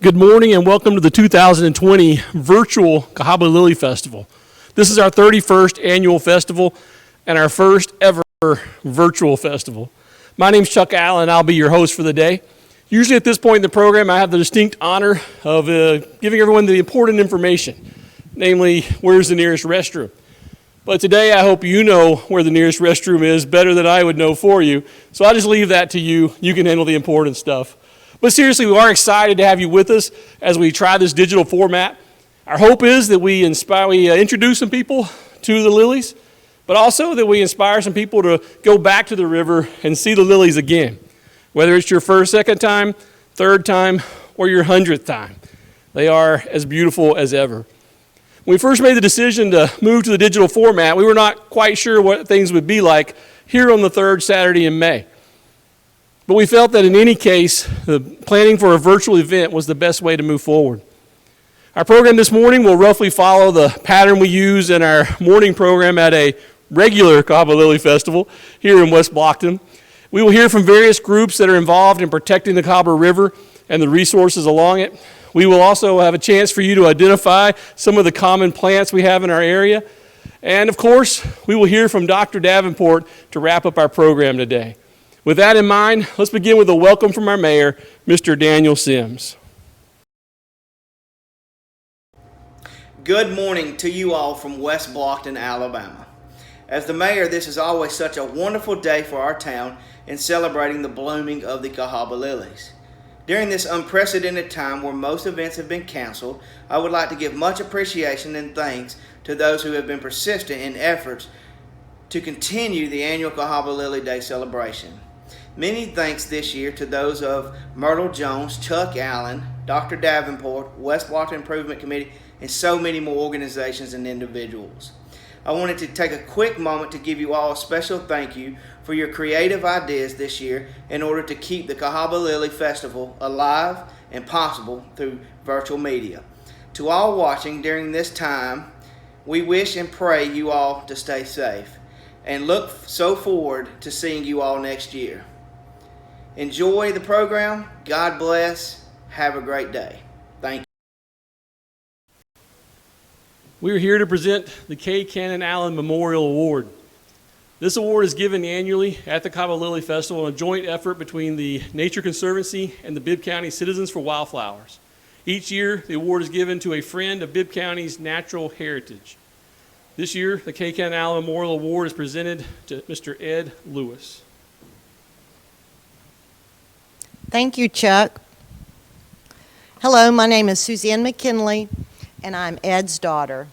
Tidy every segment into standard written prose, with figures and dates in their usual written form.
Good morning and welcome to the 2020 virtual Cahaba Lily Festival. This is our 31st annual festival and our first ever virtual festival. My name's Chuck Allen and I'll be your host for the day. Usually at this point in the program I have the distinct honor of giving everyone the important information, namely where's the nearest restroom. But today I hope you know where the nearest restroom is better than I would know for you, so I'll just leave that to you. You can handle the important stuff. But seriously, we are excited to have you with us as we try this digital format. Our hope is that we introduce some people to the lilies, but also that we inspire some people to go back to the river and see the lilies again, whether it's your first, second time, third time, or your 100th time. They are as beautiful as ever. When we first made the decision to move to the digital format, we were not quite sure what things would be like here on the third Saturday in May. But we felt that in any case, the planning for a virtual event was the best way to move forward. Our program this morning will roughly follow the pattern we use in our morning program at a regular Cahaba Lily Festival here in West Blocton. We will hear from various groups that are involved in protecting the Cahaba River and the resources along it. We will also have a chance for you to identify some of the common plants we have in our area. And of course, we will hear from Dr. Davenport to wrap up our program today. With that in mind, let's begin with a welcome from our mayor, Mr. Daniel Sims. Good morning to you all from West Blocton, Alabama. As the mayor, this is always such a wonderful day for our town in celebrating the blooming of the Cahaba lilies. During this unprecedented time where most events have been canceled, I would like to give much appreciation and thanks to those who have been persistent in efforts to continue the annual Cahaba Lily Day celebration. Many thanks this year to those of Myrtle Jones, Chuck Allen, Dr. Davenport, West Blocton Improvement Committee, and so many more organizations and individuals. I wanted to take a quick moment to give you all a special thank you for your creative ideas this year in order to keep the Cahaba Lily Festival alive and possible through virtual media. To all watching during this time, we wish and pray you all to stay safe and look so forward to seeing you all next year. Enjoy the program. God bless. Have a great day. Thank you. We are here to present the K. Cannon Allen Memorial Award. This award is given annually at the Cahaba Lily Festival in a joint effort between the Nature Conservancy and the Bibb County Citizens for Wildflowers. Each year, the award is given to a friend of Bibb County's natural heritage. This year, the K. Cannon Allen Memorial Award is presented to Mr. Ed Lewis. Thank you, Chuck. Hello, my name is Suzanne McKinley, and I'm Ed's daughter.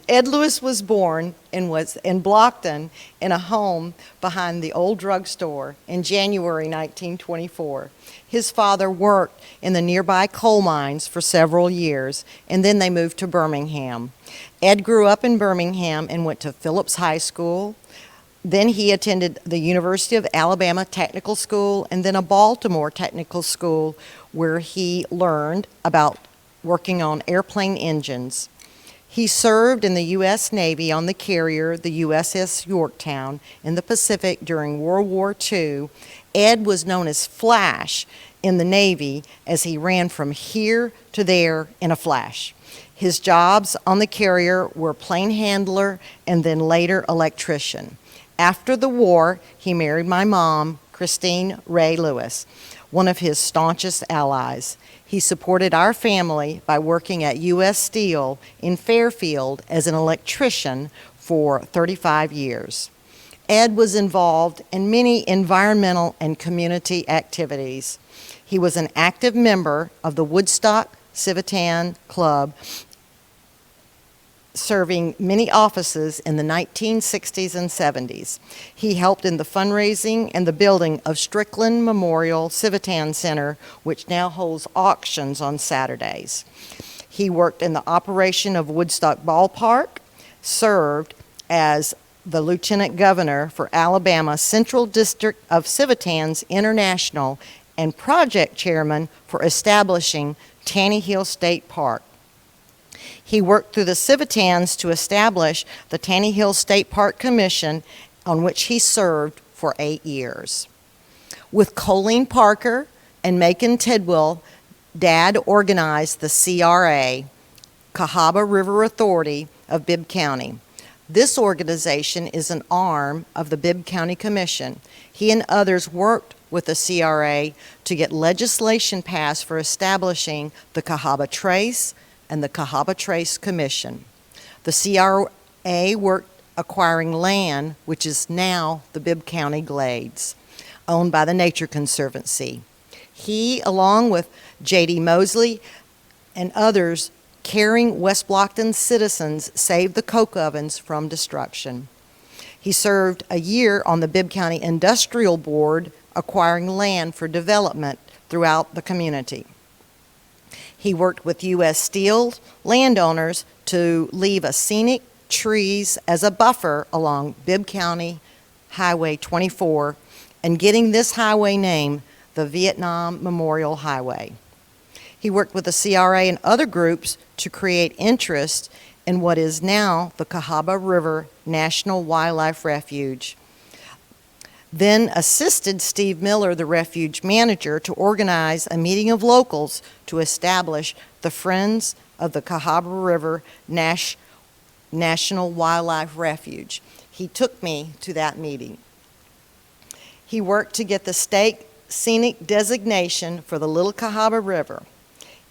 Ed Lewis was born and was in Blocton in a home behind the old drugstore in January 1924. His father worked in the nearby coal mines for several years, and then they moved to Birmingham. Ed grew up in Birmingham and went to Phillips High School. Then he attended the University of Alabama Technical School and then a Baltimore Technical School where he learned about working on airplane engines. He served in the U.S. Navy on the carrier, the USS Yorktown, in the Pacific during World War II. Ed was known as Flash in the Navy as he ran from here to there in a flash. His jobs on the carrier were plane handler and then later electrician. After the war, he married my mom, Christine Ray Lewis, one of his staunchest allies. He supported our family by working at U.S. Steel in Fairfield as an electrician for 35 years. Ed was involved in many environmental and community activities. He was an active member of the Woodstock Civitan Club, serving many offices in the 1960s and 70s. He helped in the fundraising and the building of Strickland Memorial Civitan Center, which now holds auctions on Saturdays. He worked in the operation of Woodstock Ballpark, served as the Lieutenant Governor for Alabama Central District of Civitans International, and project chairman for establishing Tanny Hill State Park. He worked through the Civitans to establish the Taney Hill State Park Commission, on which he served for 8 years. With Colleen Parker and Macon Tidwell, Dad organized the CRA, Cahaba River Authority of Bibb County. This organization is an arm of the Bibb County Commission. He and others worked with the CRA to get legislation passed for establishing the Cahaba Trace and the Cahaba Trace Commission. The CRA worked acquiring land, which is now the Bibb County Glades, owned by the Nature Conservancy. He, along with J.D. Mosley and others, caring West Blocton citizens, saved the coke ovens from destruction. He served a year on the Bibb County Industrial Board, acquiring land for development throughout the community. He worked with U.S. Steel landowners to leave a scenic trees as a buffer along Bibb County Highway 24 and getting this highway named the Vietnam Memorial Highway. He worked with the CRA and other groups to create interest in what is now the Cahaba River National Wildlife Refuge. Then assisted Steve Miller, the refuge manager, to organize a meeting of locals to establish the Friends of the Cahaba River National Wildlife Refuge. He took me to that meeting. He worked to get the state scenic designation for the Little Cahaba River.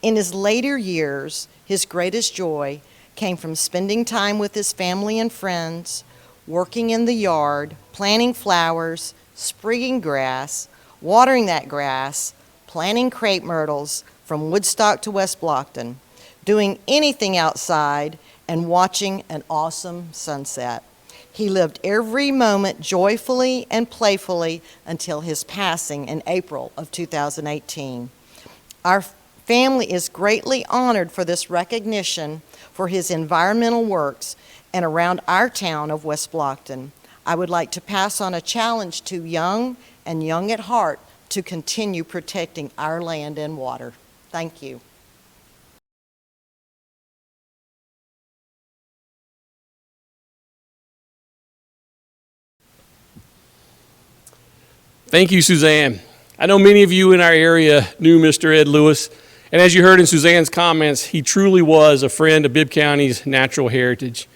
In his later years, his greatest joy came from spending time with his family and friends, working in the yard, planting flowers, sprigging grass, watering that grass, planting crepe myrtles from Woodstock to West Blocton, doing anything outside, and watching an awesome sunset. He lived every moment joyfully and playfully until his passing in April of 2018. Our family is greatly honored for this recognition for his environmental works and around our town of West Blocton. I would like to pass on a challenge to young and young at heart to continue protecting our land and water. Thank you. Thank you, Suzanne. I know many of you in our area knew Mr. Ed Lewis, and as you heard in Suzanne's comments, he truly was a friend of Bibb County's natural heritage.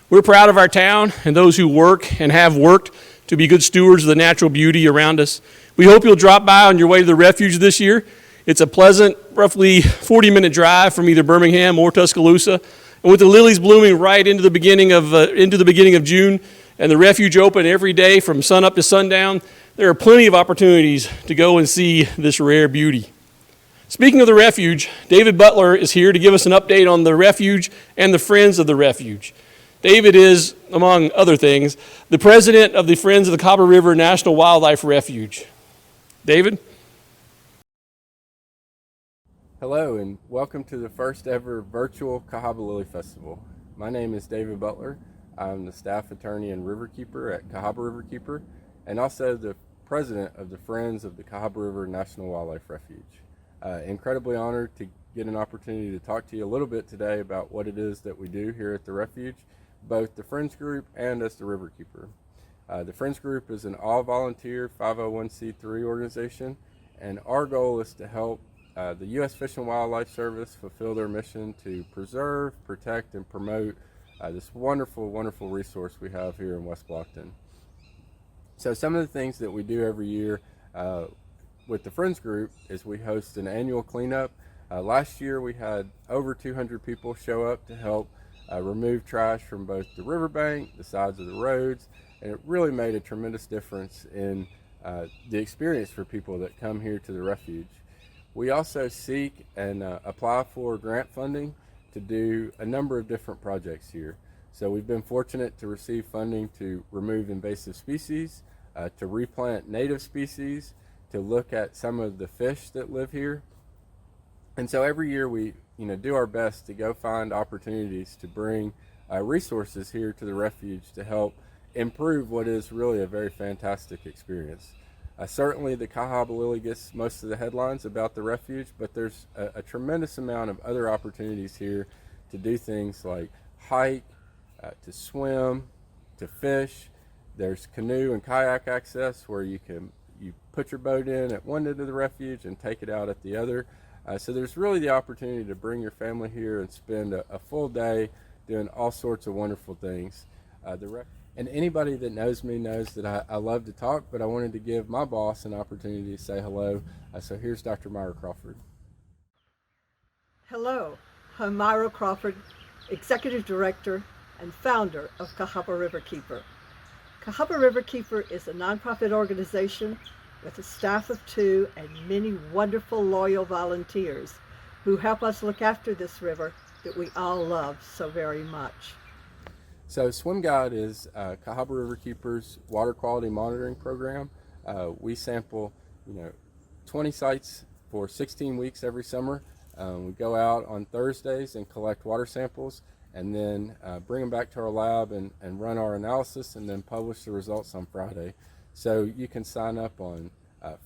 We're proud of our town and those who work and have worked to be good stewards of the natural beauty around us. We hope you'll drop by on your way to the Refuge this year. It's a pleasant, roughly 40-minute drive from either Birmingham or Tuscaloosa. And with the lilies blooming right into the beginning of June, and the Refuge open every day from sunup to sundown, there are plenty of opportunities to go and see this rare beauty. Speaking of the Refuge, David Butler is here to give us an update on the Refuge and the Friends of the Refuge. David is, among other things, the president of the Friends of the Cahaba River National Wildlife Refuge. David? Hello and welcome to the first ever virtual Cahaba Lily Festival. My name is David Butler. I'm the staff attorney and riverkeeper at Cahaba Riverkeeper and also the president of the Friends of the Cahaba River National Wildlife Refuge. Incredibly honored to get an opportunity to talk to you a little bit today about what it is that we do here at the Refuge, both the Friends Group and as the Riverkeeper. The Friends Group is an all-volunteer 501c3 organization, and our goal is to help the U.S. Fish and Wildlife Service fulfill their mission to preserve, protect, and promote this wonderful, wonderful resource we have here in West Blocton. So some of the things that we do every year with the Friends Group is we host an annual cleanup. Last year we had over 200 people show up to help remove trash from both the riverbank, the sides of the roads, and it really made a tremendous difference in the experience for people that come here to the Refuge. We also seek and apply for grant funding to do a number of different projects here. So we've been fortunate to receive funding to remove invasive species, to replant native species, to look at some of the fish that live here. And so every year we do our best to go find opportunities to bring resources here to the Refuge to help improve what is really a very fantastic experience. Certainly the Cahaba Lily gets most of the headlines about the Refuge, but there's a tremendous amount of other opportunities here to do things like hike, to swim, to fish. There's canoe and kayak access where you put your boat in at one end of the refuge and take it out at the other. So there's really the opportunity to bring your family here and spend a full day doing all sorts of wonderful things. And anybody that knows me knows that I love to talk, but I wanted to give my boss an opportunity to say hello. So here's Dr. Myra Crawford. Hello, I'm Myra Crawford, Executive Director and founder of Cahaba Riverkeeper. Cahaba Riverkeeper is a nonprofit organization with a staff of 2 and many wonderful loyal volunteers who help us look after this river that we all love so very much. So Swim Guide is Cahaba Riverkeeper's water quality monitoring program. We sample 20 sites for 16 weeks every summer. We go out on Thursdays and collect water samples, and then bring them back to our lab and run our analysis, and then publish the results on Friday. So you can sign up on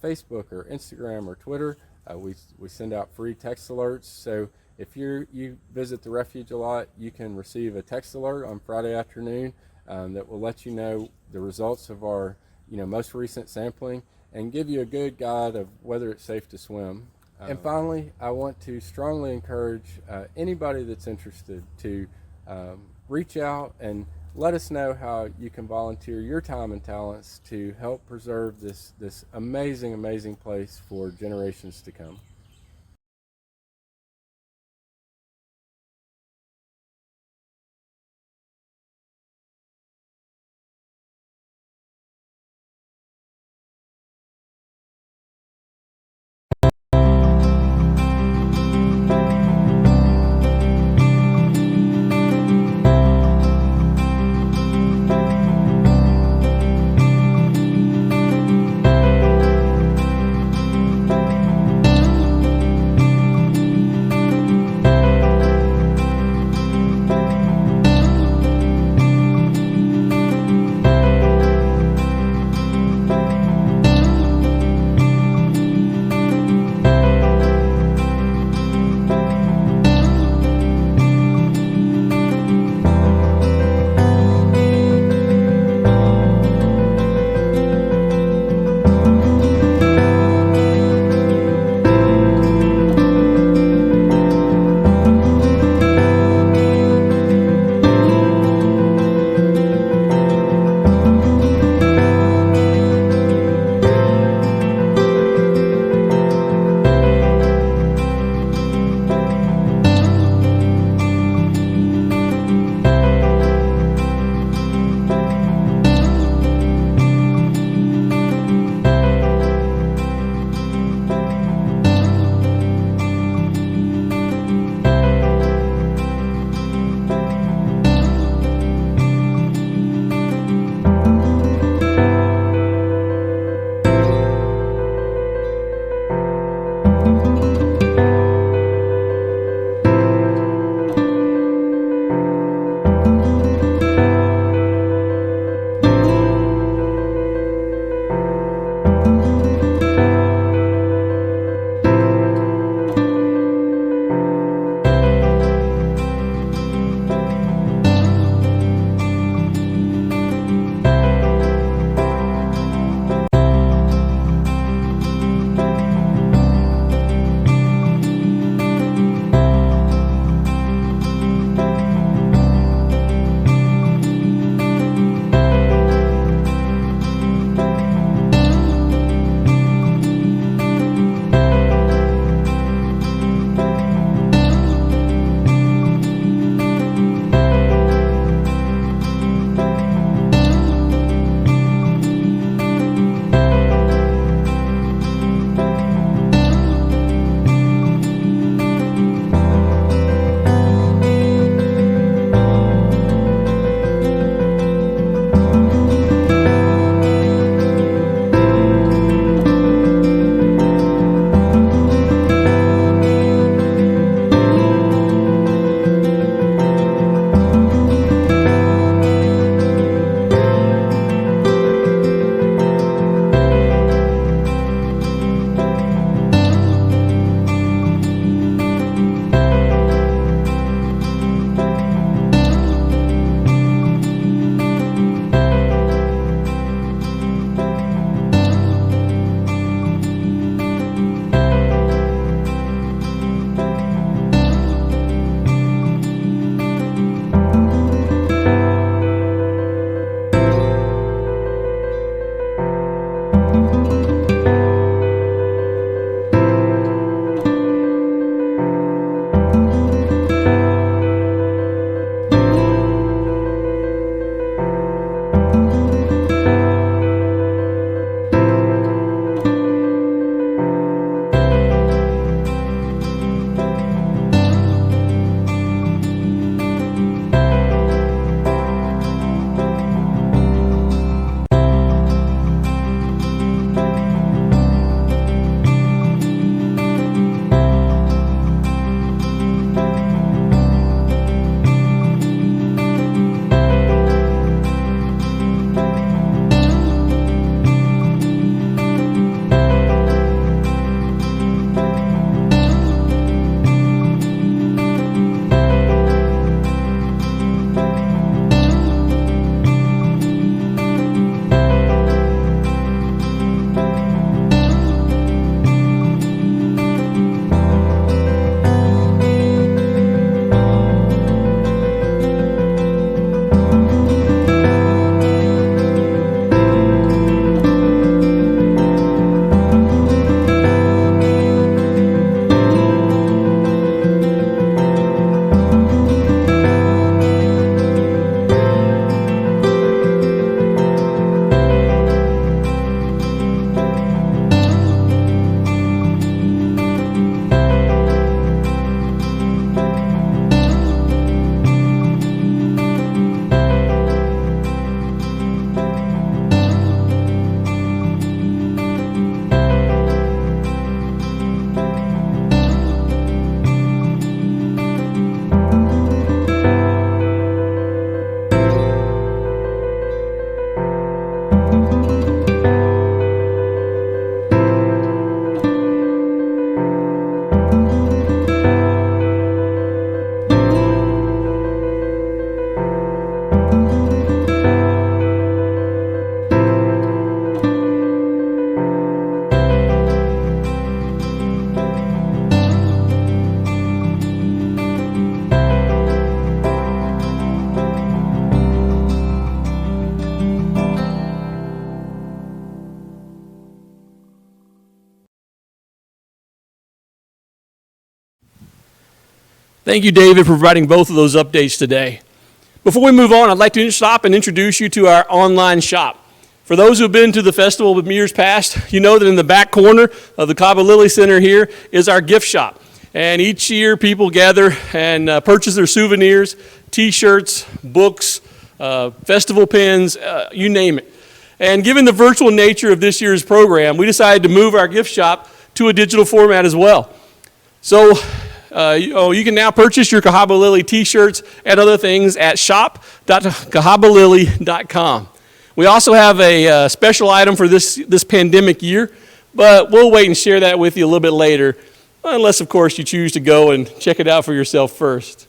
Facebook or Instagram or Twitter. We send out free text alerts. So if you visit the refuge a lot, you can receive a text alert on Friday afternoon that will let you know the results of our most recent sampling and give you a good guide of whether it's safe to swim. And finally, I want to strongly encourage anybody that's interested to reach out and let us know how you can volunteer your time and talents to help preserve this amazing, amazing place for generations to come. Thank you, David, for providing both of those updates today. Before we move on, I'd like to stop and introduce you to our online shop. For those who have been to the festival in years past, you know that in the back corner of the Cahaba Lily Center here is our gift shop. And each year people gather and purchase their souvenirs, t-shirts, books, festival pins, you name it. And given the virtual nature of this year's program, we decided to move our gift shop to a digital format as well. So you can now purchase your Cahaba Lily t-shirts and other things at shop.cahabalily.com. We also have a special item for this pandemic year, but we'll wait and share that with you a little bit later, unless, of course, you choose to go and check it out for yourself first.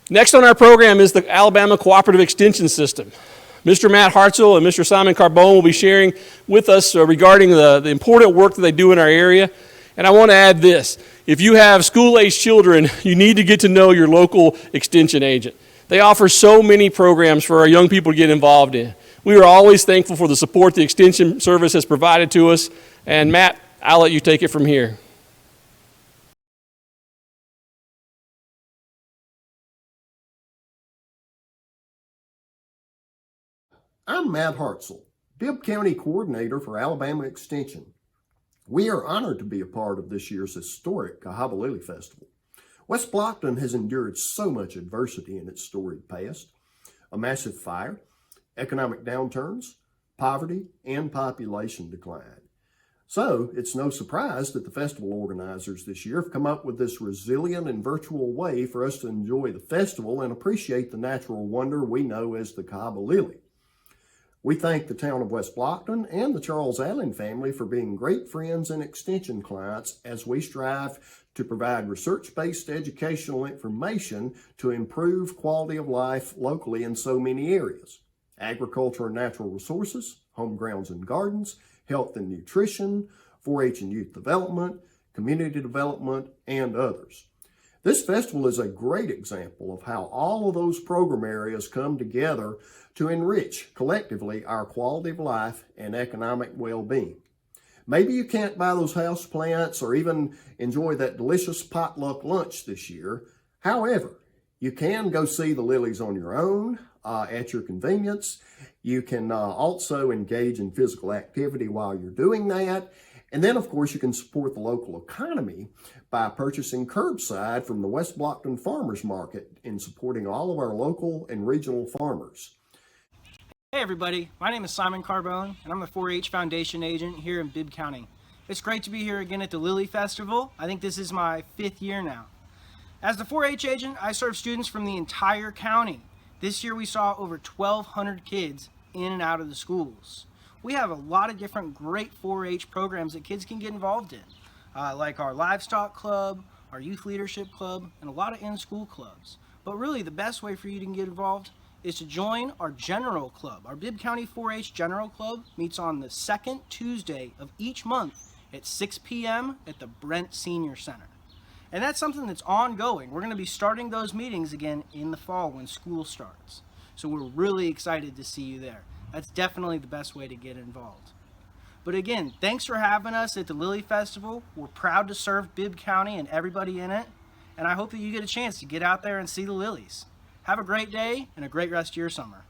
Next on our program is the Alabama Cooperative Extension System. Mr. Matt Hartzell and Mr. Simon Carbone will be sharing with us regarding the important work that they do in our area. And I want to add this. If you have school-aged children, you need to get to know your local extension agent. They offer so many programs for our young people to get involved in. We are always thankful for the support the Extension Service has provided to us. And Matt, I'll let you take it from here. I'm Matt Hartzell, Bibb County Coordinator for Alabama Extension. We are honored to be a part of this year's historic Cahaba Lily Festival. West Blocton has endured so much adversity in its storied past: a massive fire, economic downturns, poverty, and population decline. So it's no surprise that the festival organizers this year have come up with this resilient and virtual way for us to enjoy the festival and appreciate the natural wonder we know as the Cahaba Lily. We thank the town of West Blocton and the Charles Allen family for being great friends and extension clients as we strive to provide research-based educational information to improve quality of life locally in so many areas: agriculture and natural resources, home grounds and gardens, health and nutrition, 4-H and youth development, community development, and others. This festival is a great example of how all of those program areas come together to enrich collectively our quality of life and economic well-being. Maybe you can't buy those house plants or even enjoy that delicious potluck lunch this year. However, you can go see the lilies on your own at your convenience. You can also engage in physical activity while you're doing that. And then, of course, you can support the local economy by purchasing curbside from the West Blocton Farmers Market in supporting all of our local and regional farmers. Hey everybody, my name is Simon Carbone, and I'm the 4-H Foundation agent here in Bibb County. It's great to be here again at the Lily Festival. I think this is my 5th year now. As the 4-H agent, I serve students from the entire county. This year we saw over 1,200 kids in and out of the schools. We have a lot of different great 4-H programs that kids can get involved in, like our livestock club, our youth leadership club, and a lot of in-school clubs. But really the best way for you to get involved is to join our general club. Our Bibb County 4-H General Club meets on the second Tuesday of each month at 6 p.m. at the Brent Senior Center. And that's something that's ongoing. We're going to be starting those meetings again in the fall when school starts. So we're really excited to see you there. That's definitely the best way to get involved. But again, thanks for having us at the Lily Festival. We're proud to serve Bibb County and everybody in it. And I hope that you get a chance to get out there and see the lilies. Have a great day and a great rest of your summer.